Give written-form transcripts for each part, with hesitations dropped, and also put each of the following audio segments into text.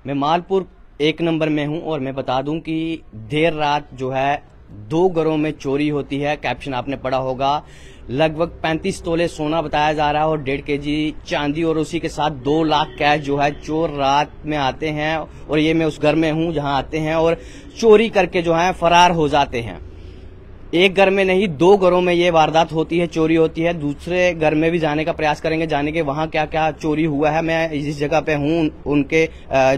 मैं मालपुर 1 नंबर में हूं और मैं बता दूं कि देर रात जो है 2 घरों में चोरी होती है। कैप्शन आपने पढ़ा होगा। लगभग 35 तोले सोना बताया जा रहा है और 1.5 केजी चांदी और उसी के साथ 2 लाख कैश जो है चोर रात में आते हैं। और ये मैं उस घर में हूं जहां आते हैं और चोरी करके जो है फरार हो जाते हैं। एक घर में नहीं 2 घरों में ये वारदात होती है, चोरी होती है। दूसरे घर में भी जाने का प्रयास करेंगे, जाने के वहां क्या क्या चोरी हुआ है। मैं इस जगह पे हूं, उनके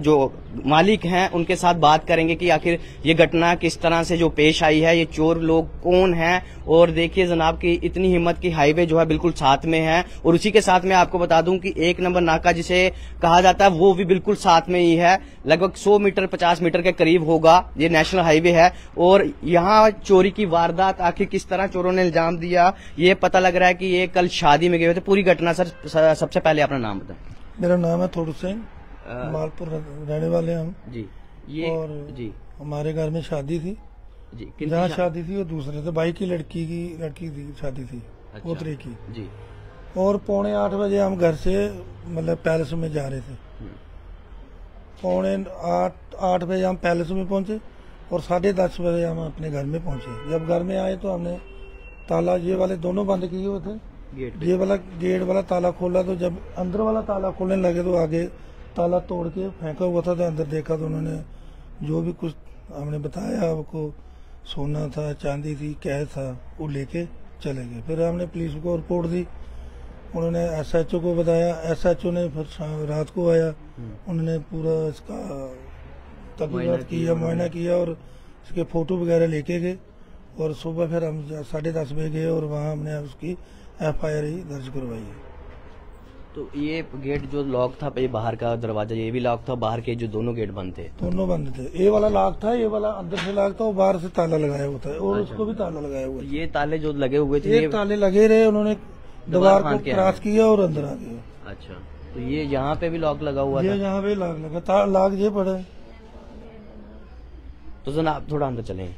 जो मालिक हैं उनके साथ बात करेंगे कि आखिर ये घटना किस तरह से जो पेश आई है, ये चोर लोग कौन हैं। और देखिए जनाब की इतनी हिम्मत की हाईवे जो है बिल्कुल साथ में है। और उसी के साथ मैं आपको बता दूं कि 1 नंबर नाका जिसे कहा जाता है वो भी बिल्कुल साथ में ही है। लगभग 100 मीटर 50 मीटर के करीब होगा। ये नेशनल हाईवे है और यहाँ चोरी की वारदात आखिर किस तरह चोरों ने इल्जाम दिया, ये पता लग रहा है कि ये कल शादी में गए थे। पूरी घटना सर सबसे पहले अपना नाम बताएं। मेरा नाम है थोड़ू सिंह, मालपुर रहने वाले हम जी। ये और जी हमारे घर में शादी थी जी। जहाँ शादी थी वो दूसरे थे, भाई की लड़की थी शादी थी। अच्छा। पोतरे की जी। और 7:45 बजे हम घर से मतलब पैलेस में जा रहे थे। 7:45 बजे हम पैलेस में पहुंचे और 10:30 बजे हम अपने घर में पहुंचे। जब घर में आए तो हमने ताला ये वाले दोनों बंद किए हुए थे। ये वाला गेट वाला ताला खोला तो जब अंदर वाला ताला खोलने लगे तो आगे ताला तोड़ के फेंका हुआ था। तो अंदर देखा तो उन्होंने जो भी कुछ हमने बताया आपको, सोना था, चांदी थी, कैश था, वो लेके चले गए। फिर हमने पुलिस को रिपोर्ट दी, उन्होंने SHO को बताया। SHO ने फिर रात को आया, उन्होंने पूरा इसका तहकीकात किया, मुआयना किया और इसके फोटो वगैरह लेके गए। और सुबह फिर हम 10:30 बजे गए और वहाँ हमने उसकी FIR दर्ज करवाई है। तो ये गेट जो लॉक था, ये बाहर का दरवाजा ये भी लॉक था, बाहर के जो दोनों गेट बंद थे? दोनों बंद थे। ये वाला लॉक था, ये वाला अंदर से लॉक था और बाहर से ताला लगाया हुआ था। और उसको भी ताला लगाया हुआ था। ये ताले जो लगे हुए थे, ये ताले लगे रहे, उन्होंने दीवार को क्रॉस किया और अंदर आ गए। अच्छा, तो ये यहाँ पे भी लॉक लगा हुआ था? ये यहाँ पे लॉक लगा, लॉक ये पड़ा है। तो जनाब थोड़ा अंदर चलें।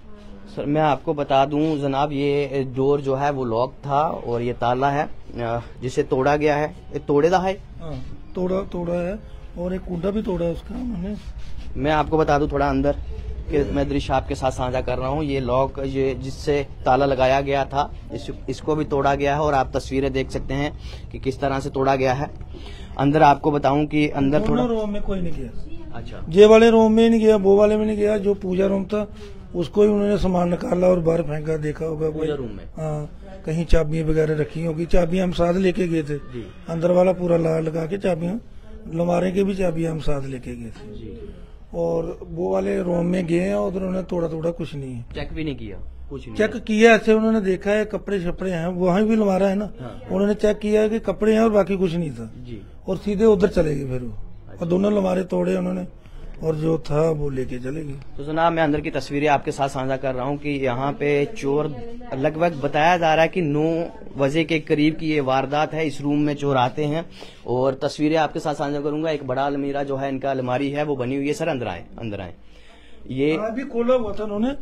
सर मैं आपको बता दूं जनाब, ये डोर जो है वो लॉक था और ये ताला है जिसे तोड़ा गया है। ये तोड़ेदा है? तोड़ा है और एक कुंडा भी तोड़ा है उसका मैंने। मैं आपको बता दूं थोड़ा अंदर कि मैं दृश्य आपके साथ साझा कर रहा हूं। ये लॉक ये जिससे ताला लगाया गया था इसको भी तोड़ा गया है और आप तस्वीरें देख सकते हैं कि किस तरह से तोड़ा गया है। अंदर आपको बताऊं कि अंदर थोड़ा रूम में कोई नहीं गया। अच्छा, ये वाले रूम में नहीं गया, वो वाले में नहीं गया। जो पूजा रूम था उसको ही उन्होंने सामान निकाला और बाहर फेंका। देखा होगा पूजा रूम में? हाँ, कहीं चाबियां वगैरह रखी होगी। चाबियां हम साथ लेके गए थे। अंदर वाला पूरा लाल लगा के चाबियां, लमारे की भी चाबियां हम साथ लेके गए थे जी। और वो वाले रूम में गए हैं, उधर उन्होंने थोड़ा कुछ नहीं है। चेक भी नहीं किया? कुछ नहीं चेक किया ऐसे उन्होंने देखा है कपड़े शपड़े हैं, वहाँ भी लमारा है ना। हाँ। उन्होंने चेक किया है कि कपड़े हैं और बाकी कुछ नहीं था जी। और सीधे उधर चले गए फिर वो। अच्छा। और दोनों लमारे तोड़े उन्होंने और जो था वो लेके चले गए। तो जनाब मैं अंदर की तस्वीरें आपके साथ साझा कर रहा हूं कि यहाँ पे चोर लगभग बताया जा रहा है कि 9 बजे के करीब की ये वारदात है। इस रूम में चोर आते हैं और तस्वीरें आपके साथ साझा करूंगा। एक बड़ा अलमीरा जो है इनका अलमारी है वो बनी हुई है। सर अंदर आए। ये अभी खोला हुआ था उन्होंने,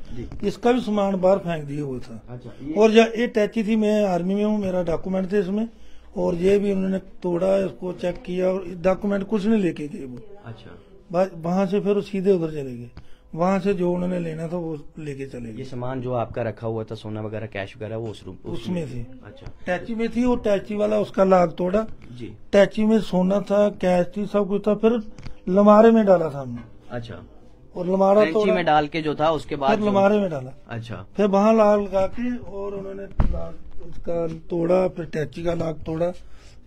इसका भी सामान बाहर फेंक दिया हुआ था। अच्छा, और ये टैची थी, मैं आर्मी में हूँ, मेरा डॉक्यूमेंट थे इसमें। और ये भी उन्होंने तोड़ा, इसको चेक किया और डॉक्यूमेंट कुछ नहीं लेके गए वो। अच्छा, वहां से फिर सीधे उधर चले गए। वहां से जो उन्होंने लेना था वो लेके चले गए। ये सामान जो आपका रखा हुआ था, सोना वगैरह, कैश वगैरह, वो उस रूम उसमें थी। अच्छा, टैची में थी। वो टैची वाला उसका लाग तोड़ा जी। टैची में सोना था, कैश थी, सब कुछ था। फिर लमारे में डाला था हमने। अच्छा, और लमारा तोड़ा में डाल के जो था उसके बाद लमारे में डाला। अच्छा, फिर वहां लाग लगा के और उन्होंने उसका तोड़ा, फिर टैची का लाग तोड़ा,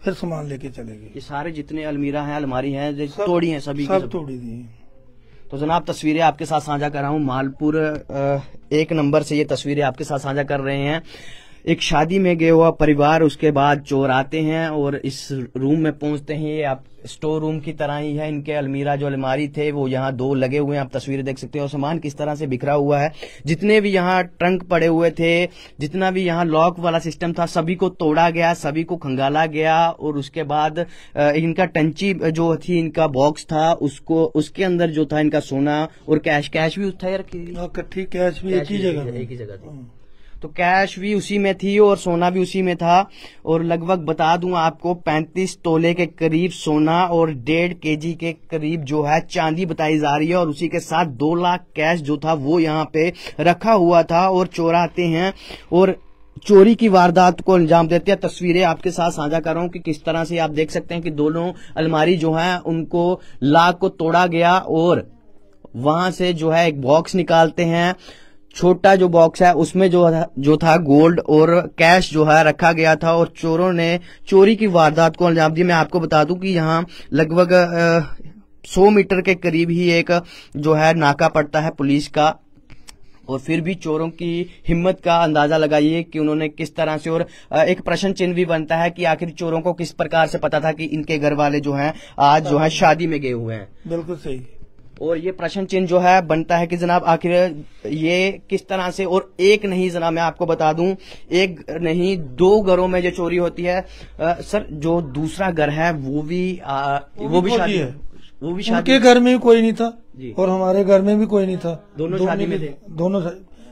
फिर सामान लेके चले गए। ये सारे जितने अलमीरा हैं, अलमारी हैं, तोड़ी हैं सभी? सब तोड़ी दी। तो जनाब तस्वीरें आपके साथ साझा कर रहा हूँ। मालपुर 1 नंबर से ये तस्वीरें आपके साथ साझा कर रहे हैं। एक शादी में गया हुआ परिवार, उसके बाद चोर आते हैं और इस रूम में पहुंचते हैं। ये आप स्टोर रूम की तरह ही है। इनके अलमीरा जो अलमारी थे वो यहाँ 2 लगे हुए हैं, आप तस्वीरें देख सकते हो। और सामान किस तरह से बिखरा हुआ है। जितने भी यहाँ ट्रंक पड़े हुए थे, जितना भी यहाँ लॉक वाला सिस्टम था, सभी को तोड़ा गया, सभी को खंगाला गया। और उसके बाद इनका टंची जो थी, इनका बॉक्स था, उसके अंदर जो था इनका सोना और कैश भी था यार, इकट्ठी कैश भी एक ही जगह थी। तो कैश भी उसी में थी और सोना भी उसी में था। और लगभग बता दूं आपको 35 तोले के करीब सोना और 1.5 kg के करीब जो है चांदी बताई जा रही है। और उसी के साथ 2 लाख कैश जो था वो यहाँ पे रखा हुआ था। और चोर आते हैं और चोरी की वारदात को अंजाम देते हैं। तस्वीरें आपके साथ साझा कर रहा हूं कि किस तरह से आप देख सकते हैं कि दोनों अलमारी जो है उनको लॉक को तोड़ा गया और वहां से जो है एक बॉक्स निकालते हैं। छोटा जो बॉक्स है उसमें जो था गोल्ड और कैश जो है रखा गया था और चोरों ने चोरी की वारदात को अंजाम दिया। मैं आपको बता दूं कि यहाँ लगभग 100 मीटर के करीब ही एक जो है नाका पड़ता है पुलिस का। और फिर भी चोरों की हिम्मत का अंदाजा लगाइए कि उन्होंने किस तरह से। और एक प्रश्न चिन्ह भी बनता है कि आखिर चोरों को किस प्रकार से पता था कि इनके घर वाले जो हैं आज जो है शादी में गए हुए हैं। बिल्कुल सही। और ये प्रश्न चिन्ह जो है बनता है कि जनाब आखिर ये किस तरह से। और एक नहीं जनाब, मैं आपको बता दूं, एक नहीं 2 घरों में जो चोरी होती है। सर जो दूसरा घर है वो भी शादी है, वो भी शादी। उनके घर में भी कोई नहीं था और हमारे घर में भी कोई नहीं था। दोनों शादी में थे। दोनों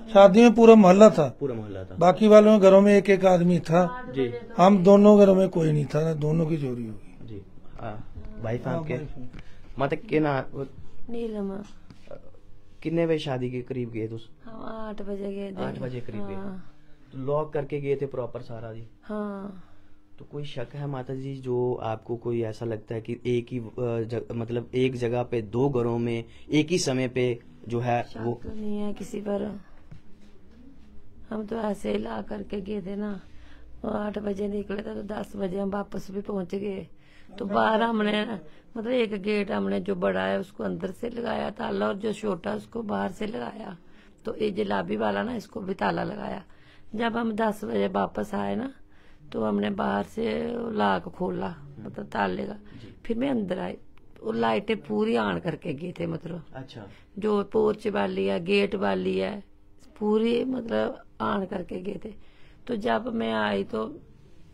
शादी में पूरा मोहल्ला था। बाकी वालों के घरों में एक एक आदमी था जी। हम दोनों घरों में कोई नहीं था। दोनों की चोरी होगी जी। भाई साहब के मतलब के ना नीलम कितने बजे शादी के करीब गए? तो हम 8 बजे गए थे। 8 बजे करीब गए। हाँ। तो लॉक करके गए थे प्रॉपर सारा जी? हाँ। तो कोई शक है माता जी जो आपको कोई ऐसा लगता है कि एक ही मतलब एक जगह पे 2 घरों में एक ही समय पे जो है वो? तो नहीं है किसी पर। हम तो ऐसे ही ला करके गए थे ना। 8 बजे निकले थे तो 10 बजे हम वापस भी पहुंच गए। तो बाहर हमने मतलब एक गेट हमने जो बड़ा है उसको अंदर से लगाया ताला और जो छोटा उसको बाहर से लगाया। तो ये जलाबी वाला ना इसको भी ताला लगाया। जब हम 10 बजे वापस आए ना तो हमने बाहर से लॉक खोला मतलब ताले का। फिर मैं अंदर आई और लाइटें पूरी ऑन करके गए थे। मतलब अच्छा, जो पोर्च वाली है गेट वाली है पूरी मतलब ऑन करके गए थे। तो जब मैं आई तो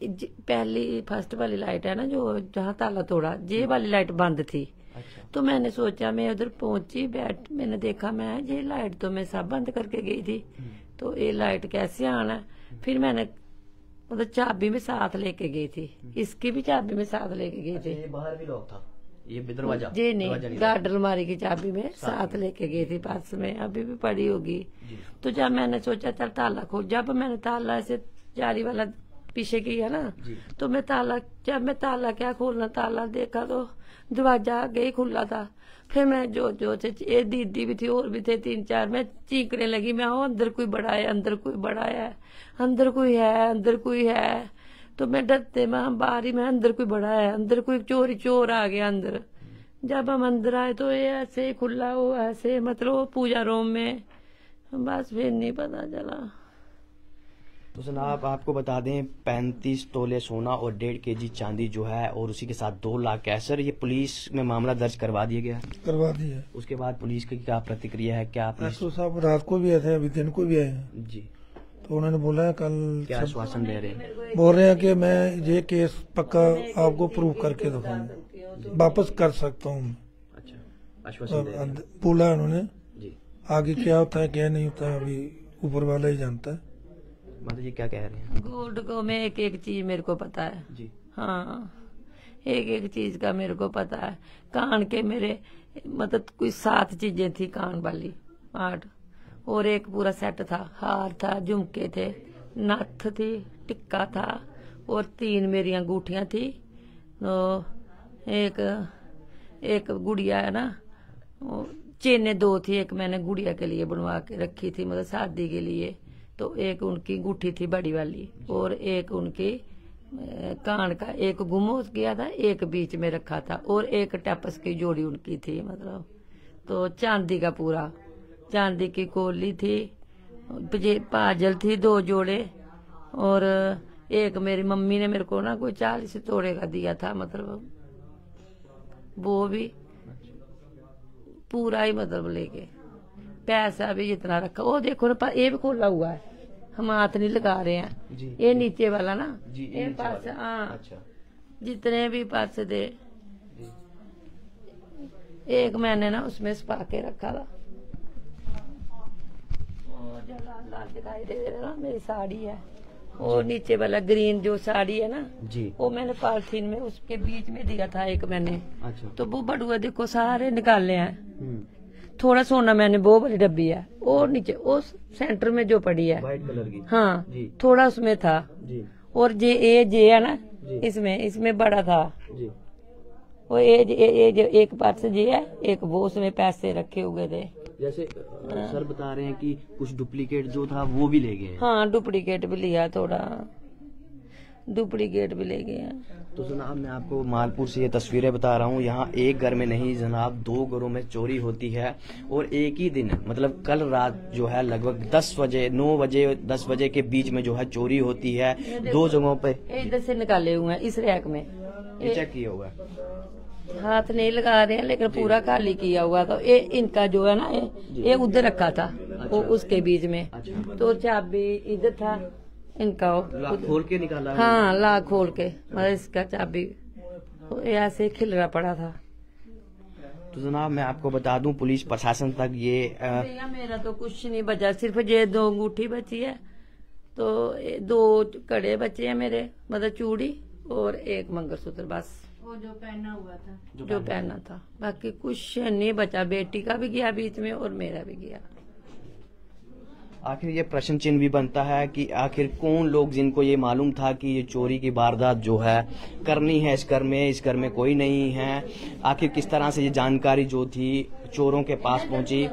पहली फर्स्ट वाली लाइट है ना जो जहाँ ताला तोड़ा ये वाली लाइट बंद थी। अच्छा। तो मैंने सोचा मैं उधर पहुंची बैठ मैंने देखा मैं ये लाइट तो मैं सब बंद करके गई थी। तो ये लाइट कैसे आना है। फिर मैंने मतलब चाबी में साथ लेके गई थी। इसकी भी चाबी में साथ लेके गई थी। ये बाहर भी लॉक था ये दरवाजा? जी नहीं, गार्ड अलमारी की चाबी में साथ लेके गई थी पर्स में, अभी भी पड़ी होगी। तो जब मैंने सोचा चल ताला खोल, जब मैंने ताला ऐसे जारी वाला पीछे किया ना तो मैं ताला क्या खोलना ताला देखा तो दरवाजा आगे ही खुला था। फिर मैं जो थे ये दीदी भी थी और भी थे 3-4 मैं चीखने लगी मैं अंदर कोई बड़ा है अंदर कोई बड़ा है अंदर कोई है अंदर कोई है। तो मैं डरते मैं बाहर ही मैं अंदर कोई बड़ा है अंदर कोई चोर आ गया अंदर। जब हम अंदर आए तो ये ऐसे खुला वो ऐसे मतलब पूजा रूम में बस फिर नहीं पता चला। तो जनाब आपको बता दें 35 तोले सोना और 1.5 kg चांदी जो है और उसी के साथ 2 लाख कैश। सर ये पुलिस में मामला दर्ज करवा दिया गया? करवा दिया। उसके बाद पुलिस की क्या प्रतिक्रिया है? क्या एसओ साहब रात को भी आए थे अभी दिन को भी आए हैं जी। तो उन्होंने बोला है कल क्या आश्वासन दे रहे हैं? बोल रहे हैं कि मैं ये केस पक्का आपको प्रूव करके दिखाऊंगा वापस कर सकता हूँ। अच्छा, आश्वासन दे रहे हैं। बोला उन्होंने जी। आगे क्या होता है क्या नहीं होता है अभी ऊपर वाला ही जानता है। मतलब जी क्या कह रहे हैं? गोल्ड को मैं एक चीज मेरे को पता है जी। हाँ एक चीज का मेरे को पता है। कान के मेरे मतलब कोई 7 चीजें थी कान वाली 8 और एक पूरा सेट था। हार था झुमके थे नथ थी टिक्का था और 3 मेरी अंगूठियां थी। तो एक गुड़िया है ना चेने 2 थी। एक मैंने गुड़िया के लिए बनवा के रखी थी मतलब शादी के लिए। तो एक उनकी अंगूठी थी बड़ी वाली और एक उनकी कान का एक गुम हो गया था एक बीच में रखा था और एक टैपस की जोड़ी उनकी थी मतलब। तो चांदी का पूरा चांदी की कोली थी पाजल थी 2 जोड़े और एक मेरी मम्मी ने मेरे को ना कोई 40 तोड़े का दिया था मतलब वो भी पूरा ही मतलब लेके पैसा भी जितना रखा वो देखो ना ये भी खोला हुआ है हम हाथ नहीं लगा रहे हैं जी, ये नीचे वाला ना जी, ये पर्स हाँ अच्छा। जितने भी पर्स दे एक मैंने ना उसमें छुपा के रखा था। जो लाल लाल दिखाई दे रहा है ना, मेरी साड़ी है। और नीचे वाला ग्रीन जो साड़ी है ना जी, वो मैंने पॉलिथीन में उसके बीच में दिया था एक मैंने। अच्छा। तो वो बड़ुआ देखो सारे निकाले हैं। थोड़ा सोना मैंने वो वाली डब्बी है, और नीचे उस सेंटर में जो पड़ी है व्हाइट कलर की। हाँ जी। थोड़ा उसमें था जी और जे है ना जी। इसमें बड़ा था। जी। वो ये जो एक पार्ट से जे है, एक वो उसमें पैसे रखे हुए थे। जैसे सर बता रहे हैं कि कुछ डुप्लीकेट जो था वो भी ले गए हैं। हाँ डुप्लीकेट भी लिया, थोड़ा डुप्लीकेट भी ले गए हैं। तो जनाब मैं आपको मालपुर से ये तस्वीरें बता रहा हूँ। यहाँ एक घर में नहीं जनाब 2 घरों में चोरी होती है, और एक ही दिन मतलब कल रात जो है लगभग 10 बजे 9 बजे 10 बजे के बीच में जो है चोरी होती है 2 जगहों पे। इधर से निकाले हुए हैं इस रैक में, ये चेक किया हुआ है। हाथ नहीं लगा रहे हैं लेकिन पूरा खाली किया हुआ था। ये इनका जो है ना ये उधर रखा था। वो उसके बीच में। अच्छा। तो चाबी इधर था इनका, लॉक खोल के निकाला है? हाँ लॉक खोल के, मतलब इसका चाबी ऐसे खिलरा पड़ा था। तो जनाब मैं आपको बता दूं पुलिस प्रशासन तक ये भैया मेरा तो कुछ नहीं बचा, सिर्फ ये 2 अंगूठी बची है, तो 2 कड़े बचे हैं मेरे, मतलब चूड़ी और एक मंगलसूत्र, बस वो जो पहना हुआ था, जो पहना था। बाकी कुछ नहीं बचा। बेटी का भी गया बीच में और मेरा भी गया। आखिर ये प्रश्न चिन्ह भी बनता है कि आखिर कौन लोग जिनको ये मालूम था कि ये चोरी की वारदात जो है करनी है इस घर में कोई नहीं है। आखिर किस तरह से ये जानकारी जो थी चोरों के पास पहुंची।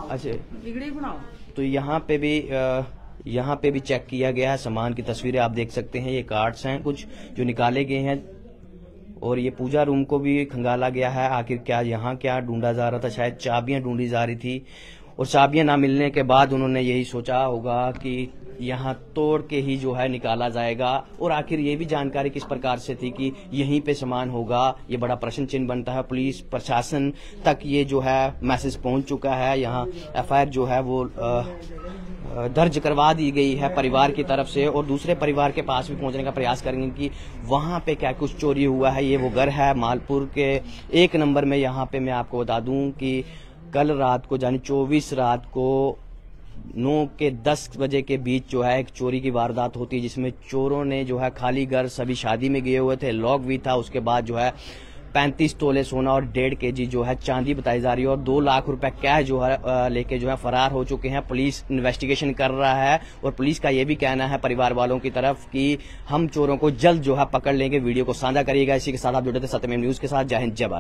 अच्छा, तो यहाँ पे भी चेक किया गया है। सामान की तस्वीरें आप देख सकते हैं। ये कार्ड्स हैं कुछ जो निकाले गए हैं, और ये पूजा रूम को भी खंगाला गया है। आखिर क्या यहाँ क्या ढूंढा जा रहा था? शायद चाबियां ढूंढी जा रही थी, और चाबियां ना मिलने के बाद उन्होंने यही सोचा होगा कि यहाँ तोड़ के ही जो है निकाला जाएगा। और आखिर ये भी जानकारी किस प्रकार से थी कि यहीं पे सामान होगा, ये बड़ा प्रश्न चिन्ह बनता है। पुलिस प्रशासन तक ये जो है मैसेज पहुंच चुका है। यहाँ एफआईआर जो है वो दर्ज करवा दी गई है परिवार की तरफ से, और दूसरे परिवार के पास भी पहुंचने का प्रयास करेंगे कि वहां पे क्या कुछ चोरी हुआ है। ये वो घर है मालपुर के 1 नंबर में। यहाँ पे मैं आपको बता दूं कि कल रात को यानी 24 रात को 9 के 10 बजे के बीच जो है एक चोरी की वारदात होती है, जिसमें चोरों ने जो है खाली घर, सभी शादी में गए हुए थे, लॉक भी था। उसके बाद जो है 35 तोले सोना और 1.5 kg जो है चांदी बताई जा रही है, और 2 लाख रुपए कैश जो है लेके जो है फरार हो चुके हैं। पुलिस इन्वेस्टिगेशन कर रहा है, और पुलिस का ये भी कहना है परिवार वालों की तरफ कि हम चोरों को जल्द जो है पकड़ लेंगे। वीडियो को साझा करिएगा। इसी के साथ आप जुड़े थे सत्यमेव न्यूज के साथ। जय हिंद, जय भारत।